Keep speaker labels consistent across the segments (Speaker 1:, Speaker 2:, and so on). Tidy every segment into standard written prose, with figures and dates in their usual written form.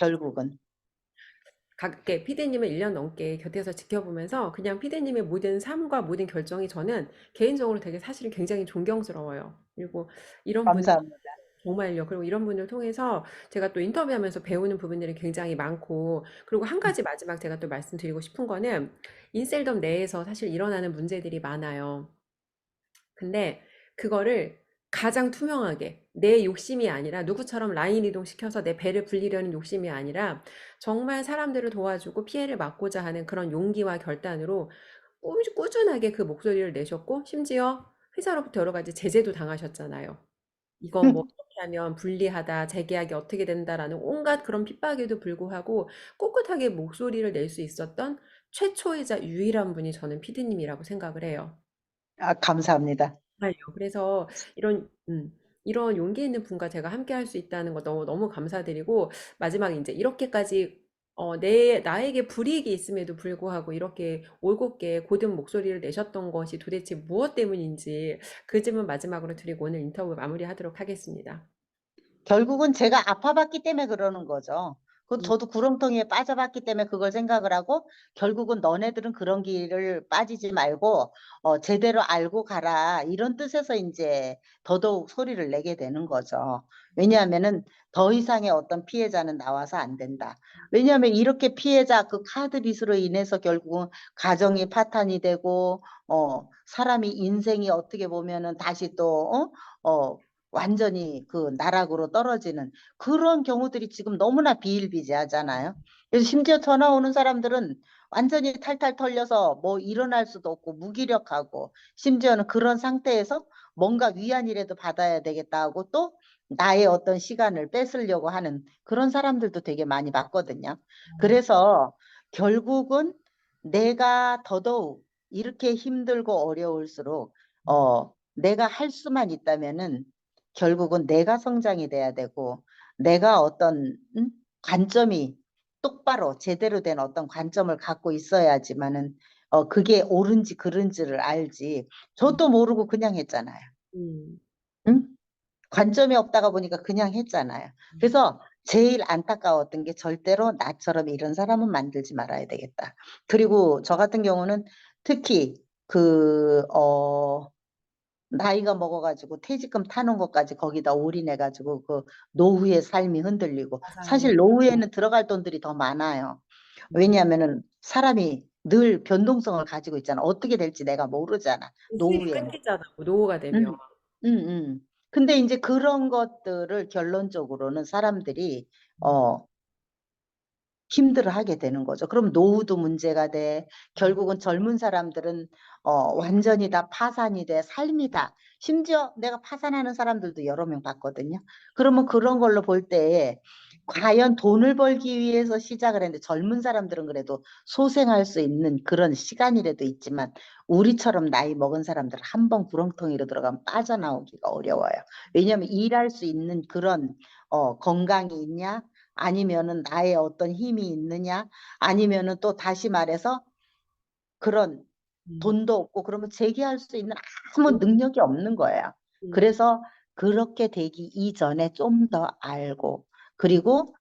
Speaker 1: 결국은.
Speaker 2: 가깝게 피디님을 1년 넘게 곁에서 지켜보면서 그냥 피디님의 모든 삶과 모든 결정이 저는 개인적으로 되게 사실은 굉장히 존경스러워요. 그리고 이런 분
Speaker 1: 감사합니다.
Speaker 2: 정말요. 그리고 이런 분을 통해서 제가 또 인터뷰하면서 배우는 부분들이 굉장히 많고, 그리고 한 가지 마지막 제가 또 말씀드리고 싶은 거는 인셀덤 내에서 사실 일어나는 문제들이 많아요. 근데 그거를 가장 투명하게 내 욕심이 아니라 누구처럼 라인 이동시켜서 내 배를 불리려는 욕심이 아니라 정말 사람들을 도와주고 피해를 막고자 하는 그런 용기와 결단으로 꾸준하게 그 목소리를 내셨고 심지어 회사로부터 여러 가지 제재도 당하셨잖아요. 이거 뭐 어떻게 하면 불리하다, 재계약이 어떻게 된다라는 온갖 그런 핍박에도 불구하고 꿋꿋하게 목소리를 낼 수 있었던 최초이자 유일한 분이 저는 피디님이라고 생각을 해요.
Speaker 1: 아, 감사합니다.
Speaker 2: 정말요. 그래서 이런 용기 있는 분과 제가 함께 할 수 있다는 거 너무 감사드리고 마지막에 이제 이렇게까지 나에게 불이익이 있음에도 불구하고 이렇게 올곧게 고든 목소리를 내셨던 것이 도대체 무엇 때문인지 그 질문 마지막으로 드리고 오늘 인터뷰 마무리하도록 하겠습니다.
Speaker 1: 결국은 제가 아파봤기 때문에 그러는 거죠. 그
Speaker 2: 음,
Speaker 1: 저도 구렁텅이에 빠져봤기 때문에 그걸 생각을 하고 결국은 너네들은 그런 길을 빠지지 말고 제대로 알고 가라 이런 뜻에서 이제 더더욱 소리를 내게 되는 거죠. 왜냐하면은 더 이상의 어떤 피해자는 나와서 안 된다. 왜냐하면 이렇게 피해자 그 카드 빚으로 인해서 결국은 가정이 파탄이 되고 사람이 인생이 어떻게 보면은 다시 또 완전히 그 나락으로 떨어지는 그런 경우들이 지금 너무나 비일비재하잖아요. 그래서 심지어 전화 오는 사람들은 완전히 탈탈 털려서 뭐 일어날 수도 없고 무기력하고 심지어는 그런 상태에서 뭔가 위안이라도 받아야 되겠다 하고 또 나의 어떤 시간을 뺏으려고 하는 그런 사람들도 되게 많이 봤거든요. 그래서 결국은 내가 더더욱 이렇게 힘들고 어려울수록 내가 할 수만 있다면은 결국은 내가 성장이 돼야 되고 내가 어떤 관점이 똑바로 제대로 된 어떤 관점을 갖고 있어야지만은 그게 옳은지 그른지를 알지. 저도 모르고 그냥 했잖아요.
Speaker 2: 음,
Speaker 1: 응? 관점이 없다가 보니까 그냥 했잖아요. 그래서 제일 안타까웠던 게 절대로 나처럼 이런 사람은 만들지 말아야 되겠다. 그리고 저 같은 경우는 특히 나이가 먹어가지고 퇴직금 타는 것까지 거기다 올인해가지고 그 노후의 삶이 흔들리고
Speaker 2: 맞아요.
Speaker 1: 사실 노후에는 들어갈 돈들이 더 많아요. 왜냐하면은 사람이 늘 변동성을 가지고 있잖아. 어떻게 될지 내가 모르잖아.
Speaker 2: 수입이
Speaker 1: 노후에는.
Speaker 2: 끊기잖아요. 노후가 되면.
Speaker 1: 음, 근데 이제 그런 것들을 결론적으로는 사람들이 어 힘들어하게 되는 거죠. 그럼 노후도 문제가 돼. 결국은 젊은 사람들은 완전히 다 파산이 돼. 삶이 다. 심지어 내가 파산하는 사람들도 여러 명 봤거든요. 그러면 그런 걸로 볼 때 과연 돈을 벌기 위해서 시작을 했는데 젊은 사람들은 그래도 소생할 수 있는 그런 시간이라도 있지만 우리처럼 나이 먹은 사람들 한 번 구렁텅이로 들어가면 빠져나오기가 어려워요. 왜냐하면 일할 수 있는 그런 건강이 있냐? 아니면은 나의 어떤 힘이 있느냐 아니면은 또 다시 말해서 그런
Speaker 2: 음,
Speaker 1: 돈도 없고 그러면 재기할 수 있는 아무 능력이 없는 거예요.
Speaker 2: 음,
Speaker 1: 그래서 그렇게 되기 이전에 좀 더 알고 그리고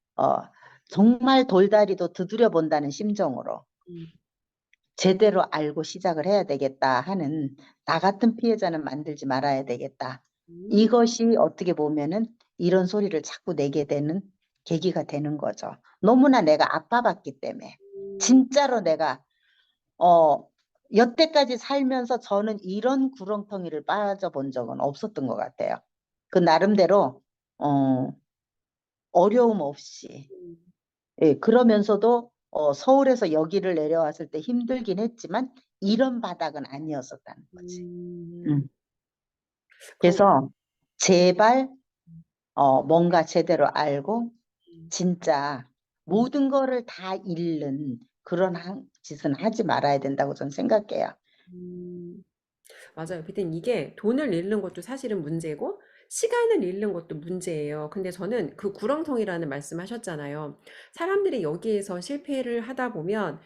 Speaker 1: 정말 돌다리도 두드려 본다는 심정으로
Speaker 2: 음,
Speaker 1: 제대로 알고 시작을 해야 되겠다 하는 나 같은 피해자는 만들지 말아야 되겠다.
Speaker 2: 음,
Speaker 1: 이것이 어떻게 보면은 이런 소리를 자꾸 내게 되는 계기가 되는 거죠. 너무나 내가 아파봤기 때문에.
Speaker 2: 음,
Speaker 1: 진짜로 내가 어 여태까지 살면서 저는 이런 구렁텅이를 빠져본 적은 없었던 것 같아요. 그 나름대로 어 어려움 없이
Speaker 2: 음,
Speaker 1: 예, 그러면서도 서울에서 여기를 내려왔을 때 힘들긴 했지만 이런 바닥은 아니었었다는 거지.
Speaker 2: 음.
Speaker 1: 음.
Speaker 2: 그런
Speaker 1: 그래서 제발 뭔가 제대로 알고 진짜
Speaker 2: 음,
Speaker 1: 모든 거를 다 잃는 그런 짓은 하지 말아야 된다고 저는 생각해요.
Speaker 2: 음. 맞아요. 비단 이게 돈을 잃는 것도 사실은 문제고 시간을 잃는 것도 문제예요. 근데 저는 그 구렁텅이라는 말씀하셨잖아요. 사람들이 여기에서 실패를 하다 보면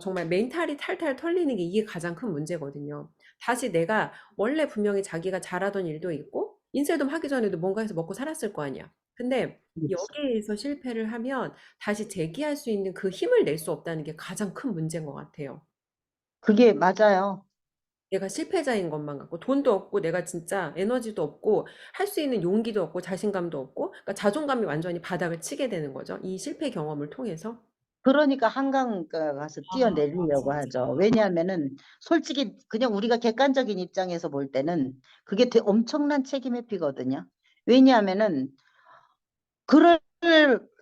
Speaker 2: 정말 멘탈이 탈탈 털리는 게 이게 가장 큰 문제거든요. 다시 내가 원래 분명히 자기가 잘하던 일도 있고 인쇄돔 하기 전에도 뭔가 해서 먹고 살았을 거 아니야. 근데
Speaker 1: 그렇지.
Speaker 2: 여기에서 실패를 하면 다시 재기할 수 있는 그 힘을 낼 수 없다는 게 가장 큰 문제인 것 같아요.
Speaker 1: 그게 맞아요.
Speaker 2: 내가 실패자인 것만 같고 돈도 없고 내가 진짜 에너지도 없고 할 수 있는 용기도 없고 자신감도 없고 그러니까 자존감이 완전히 바닥을 치게 되는 거죠. 이 실패 경험을 통해서.
Speaker 1: 그러니까 한강 가서
Speaker 2: 아,
Speaker 1: 뛰어내리려고
Speaker 2: 진짜.
Speaker 1: 하죠. 왜냐하면은 솔직히 그냥 우리가 객관적인 입장에서 볼 때는 그게 엄청난 책임 회피거든요. 왜냐하면은 그럴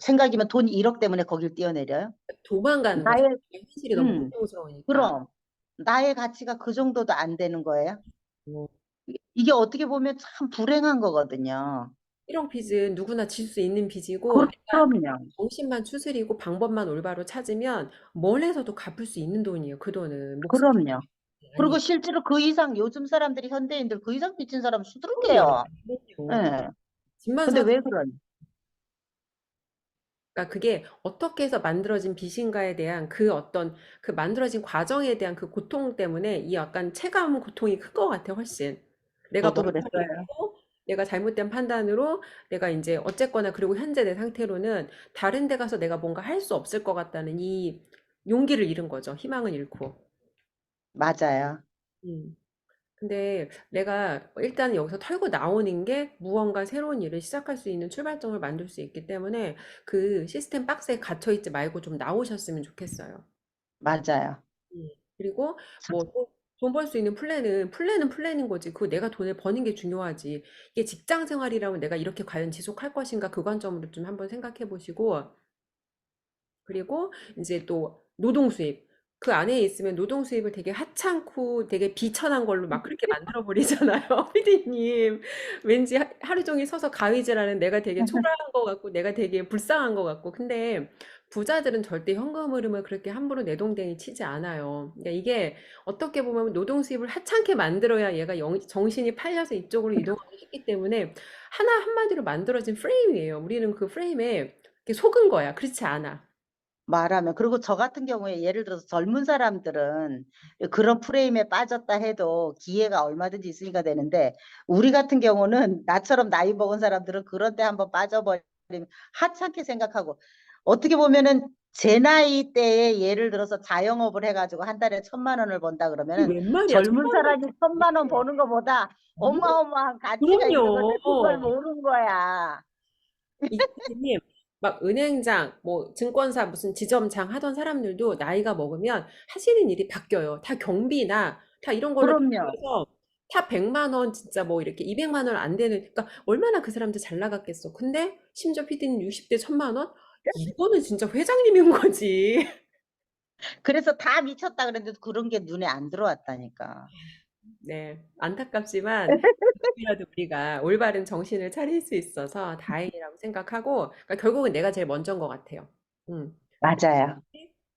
Speaker 1: 생각이면 돈 1억 때문에 거길 뛰어내려요?
Speaker 2: 도망가는 거죠.
Speaker 1: 나의
Speaker 2: 현실이 너무
Speaker 1: 음
Speaker 2: 고통스러우니까.
Speaker 1: 그럼 나의 가치가 그 정도도 안 되는 거예요?
Speaker 2: 뭐
Speaker 1: 이게 어떻게 보면 참 불행한 거거든요.
Speaker 2: 1억 빚은 누구나 질 수 있는 빚이고 내가
Speaker 1: 그럼요.
Speaker 2: 정신만 추스리고 방법만 올바로 찾으면 뭘 해서도 갚을 수 있는 돈이에요. 그 돈은 목숨
Speaker 1: 그럼요.
Speaker 2: 아니에요.
Speaker 1: 그리고 실제로 그 이상 요즘 사람들이 현대인들 그 이상 빚진 사람
Speaker 2: 그럼요.
Speaker 1: 수두룩해요.
Speaker 2: 그럼요.
Speaker 1: 예.
Speaker 2: 집만
Speaker 1: 근데
Speaker 2: 사도
Speaker 1: 왜 그러니?
Speaker 2: 그러니까 그게 어떻게 해서 만들어진 빚인가에 대한 그 어떤 그 만들어진 과정에 대한 그 고통 때문에 이 약간 체감 고통이 큰 것 같아, 훨씬. 내가
Speaker 1: 저도
Speaker 2: 멍청이
Speaker 1: 그랬어요.
Speaker 2: 했고, 내가 잘못된 판단으로 내가 이제 어쨌거나 그리고 현재 내 상태로는 다른 데 가서 내가 뭔가 할 수 없을 것 같다는 이 용기를 잃은 거죠. 희망을 잃고.
Speaker 1: 맞아요.
Speaker 2: 음. 근데 내가 일단 여기서 털고 나오는 게 무언가 새로운 일을 시작할 수 있는 출발점을 만들 수 있기 때문에 그 시스템 박스에 갇혀 있지 말고 좀 나오셨으면 좋겠어요.
Speaker 1: 맞아요.
Speaker 2: 음. 그리고
Speaker 1: 참,
Speaker 2: 뭐 돈 벌 수 있는 플랜은 플랜인 거지. 그 내가 돈을 버는 게 중요하지. 이게 직장 생활이라면 내가 이렇게 과연 지속할 것인가 그 관점으로 좀 한번 생각해 보시고 그리고 이제 또 노동 수입. 그 안에 있으면 노동 수입을 되게 하찮고 되게 비천한 걸로 막 그렇게 만들어 버리잖아요, 피디님. 왠지 하루 종일 서서 가위질하는 내가 되게 초라한 것 같고 내가 되게 불쌍한 것 같고. 근데 부자들은 절대 현금 흐름을 그렇게 함부로 내동댕이 치지 않아요. 그러니까 이게 어떻게 보면 노동 수입을 하찮게 만들어야 얘가 정신이 팔려서 이쪽으로 이동하기 쉽기 때문에 하나 한마디로 만들어진 프레임이에요. 우리는 그 프레임에 이렇게 속은 거야. 그렇지 않아.
Speaker 1: 말하면. 그리고 저 같은 경우에 예를 들어서 젊은 사람들은 그런 프레임에 빠졌다 해도 기회가 얼마든지 있으니까 되는데 우리 같은 경우는 나처럼 나이 먹은 사람들은 그런 데 한번 빠져버리면 하찮게 생각하고 어떻게 보면은 제 나이 때에 예를 들어서 자영업을 해가지고 한 달에 1,000만 원을 번다
Speaker 2: 그게
Speaker 1: 그러면은
Speaker 2: 웬 말이야?
Speaker 1: 젊은
Speaker 2: 천만 원.
Speaker 1: 사람이 1,000만 원 버는 것보다
Speaker 2: 음,
Speaker 1: 어마어마한 가치가 있는 건데 그걸
Speaker 2: 그럼요.
Speaker 1: 모르는 거야.
Speaker 2: 이 교수님, 막 은행장, 뭐 증권사 무슨 지점장 하던 사람들도 나이가 먹으면 하시는 일이 바뀌어요. 다 경비나 다 이런 걸로
Speaker 1: 그럼요.
Speaker 2: 바뀌어서 다 100만 원 진짜 뭐 이렇게 200만 원 안 되는 그러니까 얼마나 그 사람들 잘 나갔겠어. 근데 심지어 PD님 60대 1,000만 원? 이거는 진짜 회장님인 거지.
Speaker 1: 그래서 다 미쳤다 그랬는데 그런 게 눈에 안 들어왔다니까.
Speaker 2: 네, 안타깝지만 그래도 우리가 올바른 정신을 차릴 수 있어서 다행이라고 생각하고, 그러니까 결국은 내가 제일 먼저인 것 같아요. 음.
Speaker 1: 맞아요.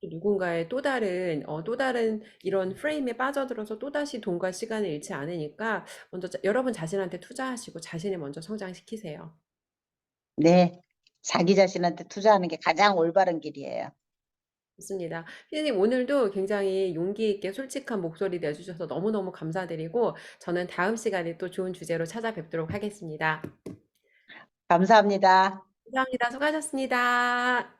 Speaker 2: 또 누군가의 또 다른 이런 프레임에 빠져들어서 또다시 돈과 시간을 잃지 않으니까 먼저 여러분 자신한테 투자하시고 자신을 먼저 성장시키세요.
Speaker 1: 네. 자기 자신한테 투자하는 게 가장 올바른 길이에요.
Speaker 2: 좋습니다. 피디님 오늘도 굉장히 용기 있게 솔직한 목소리 내주셔서 너무너무 감사드리고 저는 다음 시간에 또 좋은 주제로 찾아뵙도록 하겠습니다.
Speaker 1: 감사합니다.
Speaker 2: 감사합니다. 수고하셨습니다.